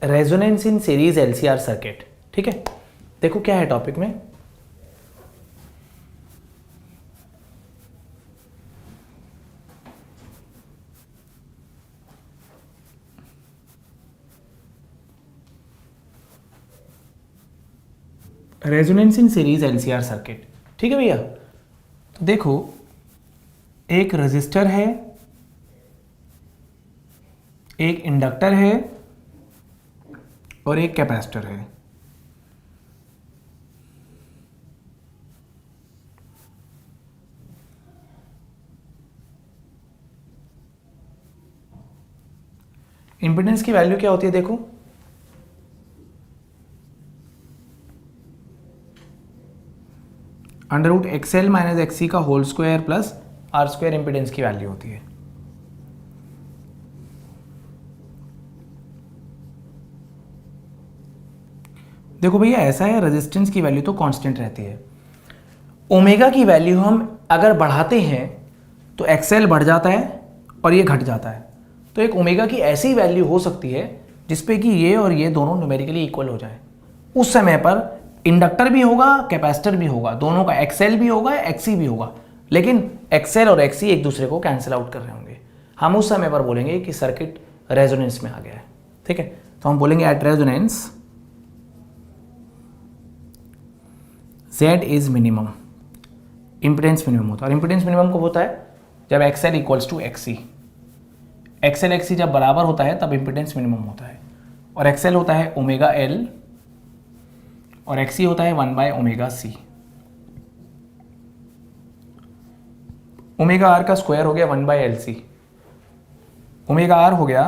Resonance in series LCR circuit. ठीक है, देखो क्या है टॉपिक में, resonance in series LCR circuit. ठीक है भैया, तो देखो एक रजिस्टर है, एक इंडक्टर है और एक कैपेसिटर है। इंपेडेंस की वैल्यू क्या होती है, देखो under root XL minus XC का whole square plus R square impedance की वैल्यू होती है। देखो भैया ऐसा है, रेजिस्टेंस की वैल्यू तो कांस्टेंट रहती है, ओमेगा की वैल्यू हम अगर बढ़ाते हैं तो एक्सएल बढ़ जाता है और ये घट जाता है। तो एक ओमेगा की ऐसी वैल्यू हो सकती है जिसपे कि ये और ये दोनों न्यूमेरिकली इक्वल हो जाए। उस समय पर इंडक्टर भी होगा, कैपेसिटर भी होगा, दोनों का एक्सएल भी होगा, एक्सी भी होगा, लेकिन एक्सएल और एक्सी एक दूसरे को कैंसिल आउट कर रहे होंगे। हम उस समय पर बोलेंगे कि सर्किट रेजोनेंस में आ गया है। ठीक है, तो हम बोलेंगे at resonance Z is minimum, impedance minimum होता है। और इंपेडेंस मिनिमम कब होता है, जब XL equals to XC। XL XC जब बराबर होता है तब इंपेडेंस मिनिमम होता है। और XL होता है ओमेगा L और XC होता है 1 ओमेगा C। ओमेगा R का स्क्वायर हो गया 1/LC, ओमेगा R हो गया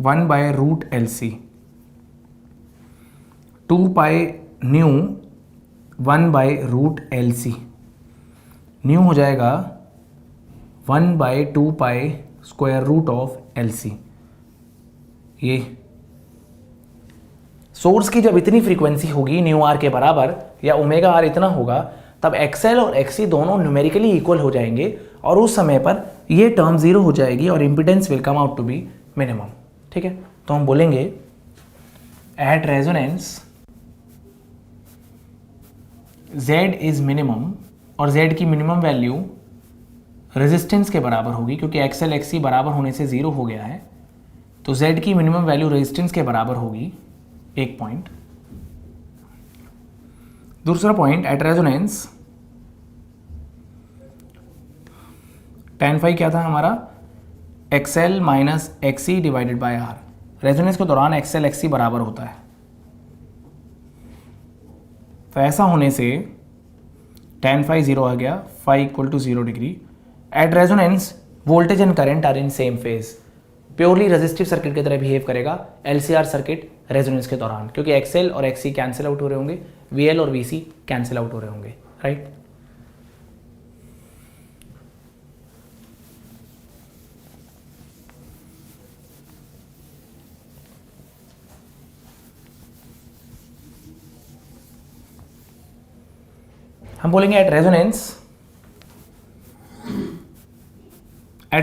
1/√LC, 2 न्यू 1/√LC, न्यू हो जाएगा 1/2 स्क्वायर रूट ऑफ LC। ये सोर्स की जब इतनी फ्रीक्वेंसी होगी न्यू आर के बराबर या ओमेगा आर इतना होगा, तब एक्सएल और एक्सी दोनों न्यूमेरिकली इक्वल हो जाएंगे और उस समय पर ये टर्म जीरो हो जाएगी और impedance will come out to be minimum. ठीक है, तो हम बोलेंगे at resonance Z is minimum, और Z की मिनिमम वैल्यू रेजिस्टेंस के बराबर होगी, क्योंकि एक्सएल एक्सी बराबर होने से जीरो हो गया है, तो Z की मिनिमम वैल्यू रेजिस्टेंस के बराबर होगी, एक पॉइंट। दूसरा point at resonance tan phi क्या था हमारा, XL minus XC divided by R। Resonance के दौरान XL XC बराबर होता है, तो ऐसा होने से tan फाई जीरो आ गया, phi equal to 0 degree. At resonance voltage and current are in same phase, purely resistive circuit की तरह बिहेव करेगा LCR सर्किट रेजोनेंस के दौरान, क्योंकि XL और XC कैंसिल आउट हो रहे होंगे, VL और VC कैंसिल आउट हो रहे होंगे, राइट। हम बोलेंगे at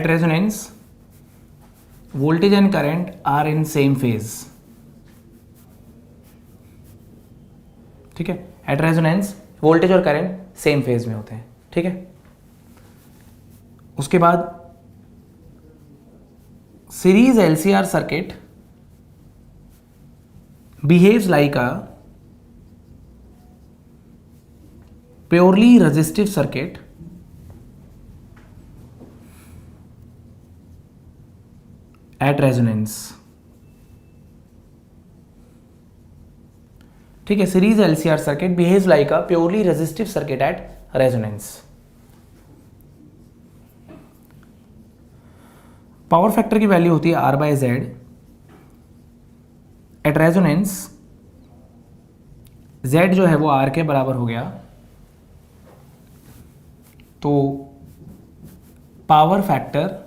resonance voltage and current are in same phase. ठीक है, एट रेजोनेंस वोल्टेज और करंट सेम फेज में होते हैं। ठीक है, उसके बाद series LCR circuit behaves like a purely resistive circuit at resonance। ठीक है, series LCR circuit behaves like a purely resistive circuit at resonance. Power factor की वैल्यू होती है R/Z। एट रेजोनेंस Z जो है वो R के बराबर हो गया, तो power factor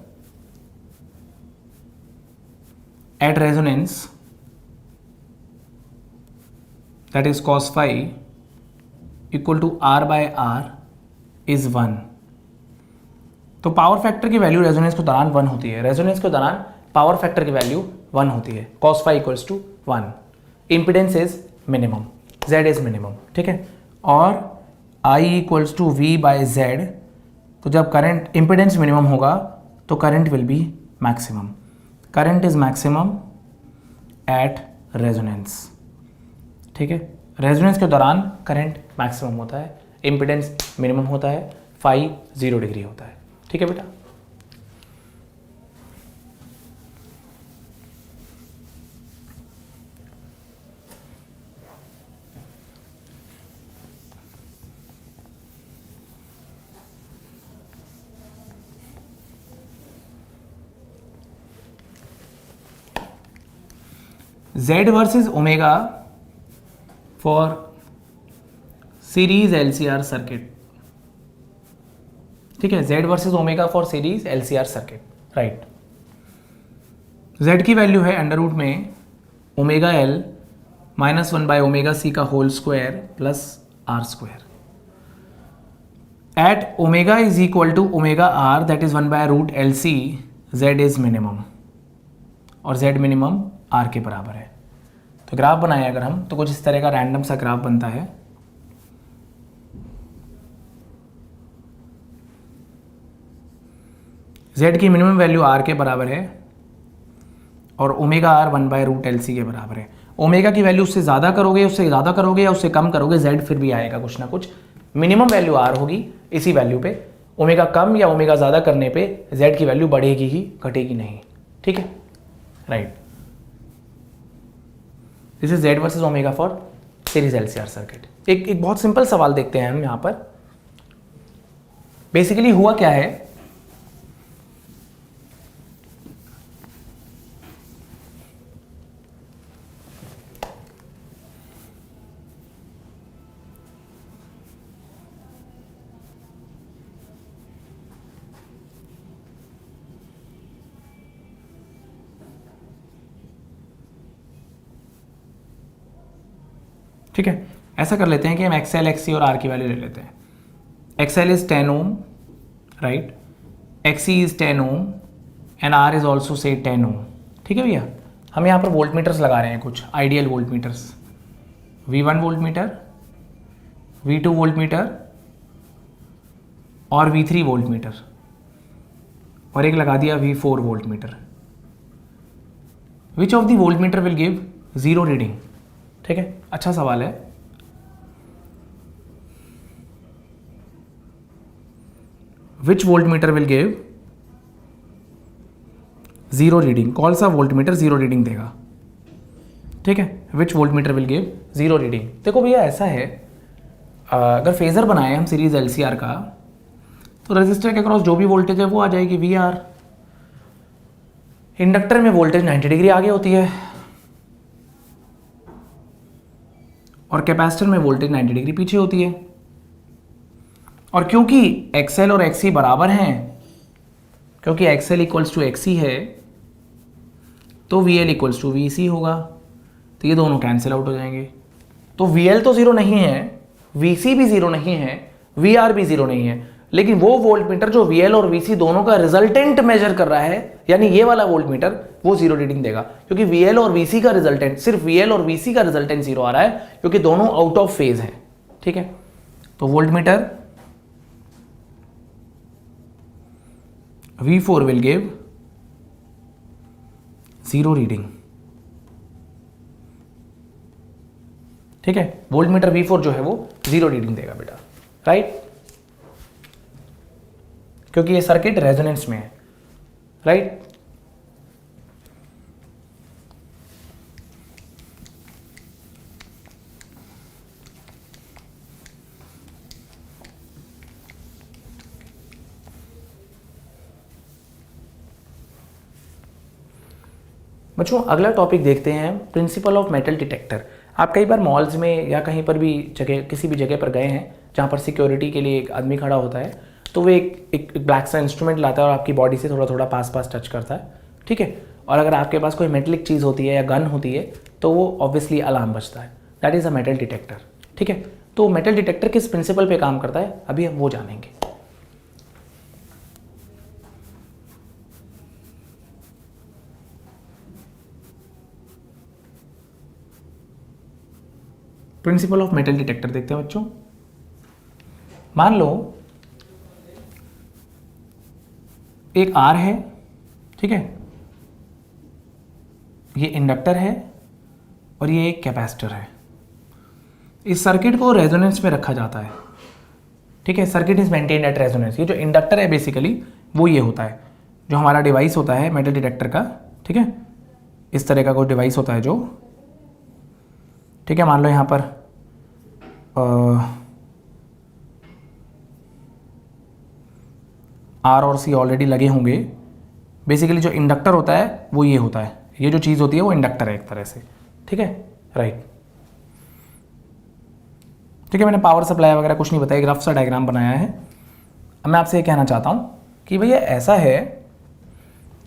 at resonance that is cos phi equal to R/R is 1। तो पावर फैक्टर की वैल्यू रेजोनेंस के दौरान 1 होती है। रेजोनेंस के दौरान पावर फैक्टर की वैल्यू 1 होती है, cos phi equals to 1, impedance is minimum, z is minimum, ठीक है। और I equals to V by Z, तो जब करंट इम्पिडेंस मिनिमम होगा तो current will be maximum, current is maximum at resonance, ठीक है। रेजोनेंस के दौरान करंट मैक्सिमम होता है, इम्पिडेंस मिनिमम होता है, फाई 0 डिग्री होता है, ठीक है बेटा। Z versus omega for series LCR circuit, ठीक है। Z versus omega for series LCR circuit, right. Z की वैल्यू है अंडर रूट में omega L minus 1 by omega C का whole square plus R square. At omega is equal to omega R that is 1 by root LC, Z is minimum और Z minimum R के बराबर है। तो graph बनाए अगर हम तो कुछ इस तरह का रैंडम सा ग्राफ बनता है। Z की मिनिमम वैल्यू R के बराबर है और omega R 1 by root LC के बराबर है। ओमेगा की वैल्यू उससे ज़्यादा करोगे, उससे ज़्यादा करोगे या उससे कम करोगे, Z फिर भी आएगा कुछ ना कुछ। मिनिमम वैल्यू R होगी इसी वैल्यू पे, ओमेगा कम या ओमेगा ज़्यादा करने पे Z की वैल्यू बढ़ेगी ही, घटेगी नहीं, ठीक है, right. This is Z versus omega for series LCR circuit. एक बहुत सिंपल सवाल देखते हैं हम यहाँ पर। बेसिकली हुआ क्या है, ठीक है। ऐसा कर लेते हैं कि हम XL, XC और R की वैल्यू ले लेते हैं। XL is 10 ohm, right, XC is 10 ohm and R is also से 10 ओम, ठीक है भैया। हम यहाँ पर वोल्ट मीटर्स लगा रहे हैं, कुछ ideal volt meters, V1 volt meter, V2 volt meter और V3 वोल्ट मीटर, और एक लगा दिया V4 volt meter. Which of the volt meter will give 0 reading, ठीक है, अच्छा सवाल है। Which volt meter will give 0 reading, कौन सा वोल्ट मीटर 0 रीडिंग देगा, ठीक है। Which volt meter will give 0 reading. देखो भैया ऐसा है, अगर फेजर बनाए हम सीरीज LCR का, तो रेजिस्टर के क्रॉस जो भी वोल्टेज है वो आ जाएगी VR। इंडक्टर में वोल्टेज 90 डिग्री आगे होती है और कैपेसिटर में वोल्टेज 90 डिग्री पीछे होती है। और क्योंकि XL और XC बराबर हैं, क्योंकि XL इक्वल्स टू XC है, तो VL इक्वल्स टू VC होगा, तो ये दोनों कैंसिल आउट हो जाएंगे। तो VL तो 0 नहीं है, VC भी 0 नहीं है, VR भी 0 नहीं है, लेकिन वो वोल्ट मीटर जो VL और VC दोनों का रिजल्टेंट मेजर कर रहा है, यानी ये वाला वोल्ट मीटर, वो 0 रीडिंग देगा, क्योंकि VL और VC का रिजल्टेंट, सिर्फ VL और VC का रिजल्टेंट 0 आ रहा है, क्योंकि दोनों आउट ऑफ फेज है, ठीक है। तो volt meter V4 will give 0 reading, ठीक है। वोल्ट मीटर V4 जो है वो 0 रीडिंग देगा बेटा, राइट, क्योंकि ये सर्किट रेजोनेंस में है, राइट। बच्चों अगला टॉपिक देखते हैं, प्रिंसिपल ऑफ मेटल डिटेक्टर। आप कई बार मॉल्स में या कहीं पर भी जगह, किसी भी जगह पर गए हैं जहाँ पर सिक्योरिटी के लिए एक आदमी खड़ा होता है, तो वो एक ब्लैक सा इंस्ट्रूमेंट लाता है और आपकी बॉडी से थोड़ा थोड़ा पास पास टच करता है, ठीक है। और अगर आपके पास कोई मेटलिक चीज़ होती है या गन होती है तो वो ऑब्वियसली अलार्म बजता है, that is a metal detector, ठीक है। तो मेटल डिटेक्टर किस प्रिंसिपल पे काम करता है अभी हम वो जानेंगे। प्रिंसिपल ऑफ मेटल डिटेक्टर देखते हैं बच्चों। मान लो एक आर है, ठीक है, ये इंडक्टर है और ये एक कैपेसिटर है। इस सर्किट को रेजोनेंस में रखा जाता है, ठीक है, circuit is maintained at resonance. ये जो इंडक्टर है बेसिकली वो ये होता है, जो हमारा डिवाइस होता है मेटल डिटेक्टर का, ठीक है, इस तरह का कोई डिवाइस होता है जो, ठीक है, मान लो यहाँ पर आर और सी ऑलरेडी लगे होंगे। बेसिकली जो इंडक्टर होता है वो ये होता है, ये जो चीज़ होती है वो इंडक्टर है एक तरह से, ठीक है, राइट। ठीक है, मैंने पावर सप्लाई वगैरह कुछ नहीं बताया, एक रफ सा डायग्राम बनाया है। अब मैं आपसे ये कहना चाहता हूँ कि भैया ऐसा है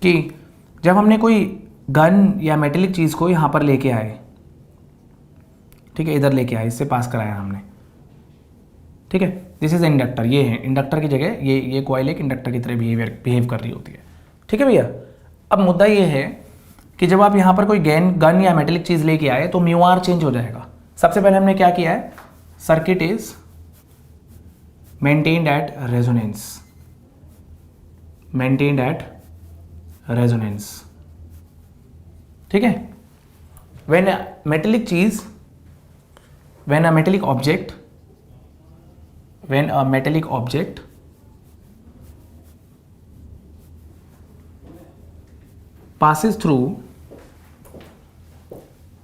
कि जब हमने कोई गन या मेटेलिक चीज़ को यहाँ पर लेके आए, ठीक है, इधर लेके आए, इससे पास कराया हमने, ठीक है, दिस इज इंडक्टर, ये है इंडक्टर की जगह ये कॉइल एक इंडक्टर की तरह बिहेव कर रही होती है, ठीक है भैया। अब मुद्दा ये है कि जब आप यहाँ पर कोई गन या मेटेलिक चीज़ लेके आए तो म्यू आर चेंज हो जाएगा। सबसे पहले हमने क्या किया है, circuit is maintained at resonance, maintained eight resonance, ठीक है। व्हेन अ मेटेलिक चीज, when a metallic object, when a metallic object passes through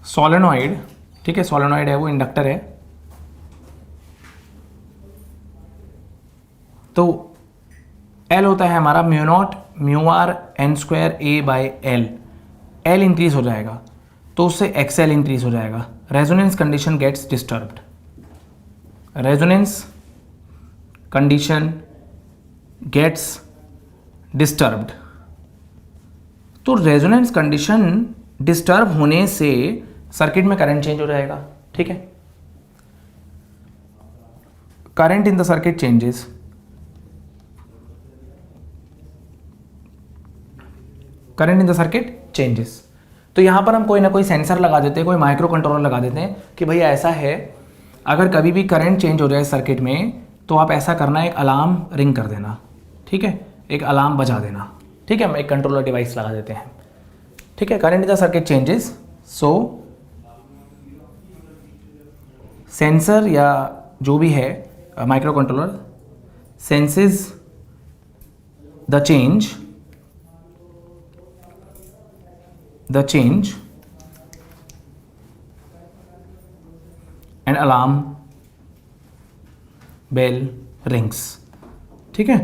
solenoid, ठीक है, सोलेनॉइड है वो इंडक्टर है, तो L होता है हमारा mu naught mu r n square A by l. L increase हो जाएगा तो उससे XL इंक्रीज हो जाएगा। Resonance condition gets disturbed, resonance condition gets disturbed. तो रेजोनेंस कंडीशन डिस्टर्ब होने से सर्किट में करंट चेंज हो जाएगा, ठीक है, current in the circuit changes, current in the circuit changes. तो यहां पर हम कोई ना कोई सेंसर लगा देते हैं, कोई माइक्रो कंट्रोलर लगा देते हैं कि भैया ऐसा है, अगर कभी भी करंट चेंज हो जाए सर्किट में तो आप ऐसा करना, एक अलार्म रिंग कर देना, ठीक है, एक अलार्म बजा देना, ठीक है, हम एक कंट्रोलर डिवाइस लगा देते हैं, ठीक है। Current in the circuit changes, so sensor या जो भी है microcontroller senses the change and alarm bell rings, ठीक है।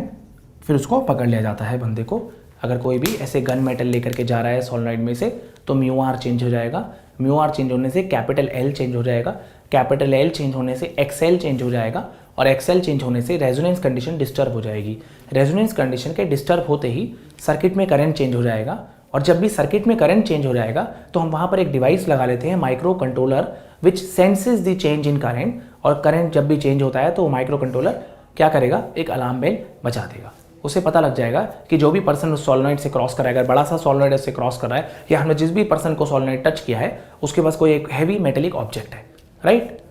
फिर उसको पकड़ लिया जाता है बंदे को। अगर कोई भी ऐसे गन मेटल लेकर के जा रहा है सोलेनॉइड में से तो म्यू आर चेंज हो जाएगा, म्यू आर चेंज होने से कैपिटल एल चेंज हो जाएगा, कैपिटल एल चेंज होने से एक्सएल चेंज हो जाएगा और एक्सएल चेंज होने से रेजोनेंस कंडीशन डिस्टर्ब हो जाएगी। रेजोनेंस कंडीशन के डिस्टर्ब होते ही सर्किट में करंट चेंज हो जाएगा और जब भी सर्किट में करंट चेंज हो जाएगा तो हम वहाँ पर एक डिवाइस लगा लेते हैं, micro controller, which senses the change in current. और करंट जब भी चेंज होता है तो माइक्रो कंट्रोलर क्या करेगा, एक अलार्म बेल बजा देगा। उसे पता लग जाएगा कि जो भी पर्सन उस सोलेनॉइड से क्रॉस कर रहा है, अगर बड़ा सा सोलेनॉइड से क्रॉस कर रहा है या हमने जिस भी पर्सन को सोलेनॉइड टच किया है उसके पास कोई एक हैवी मेटेलिक ऑब्जेक्ट है, राइट।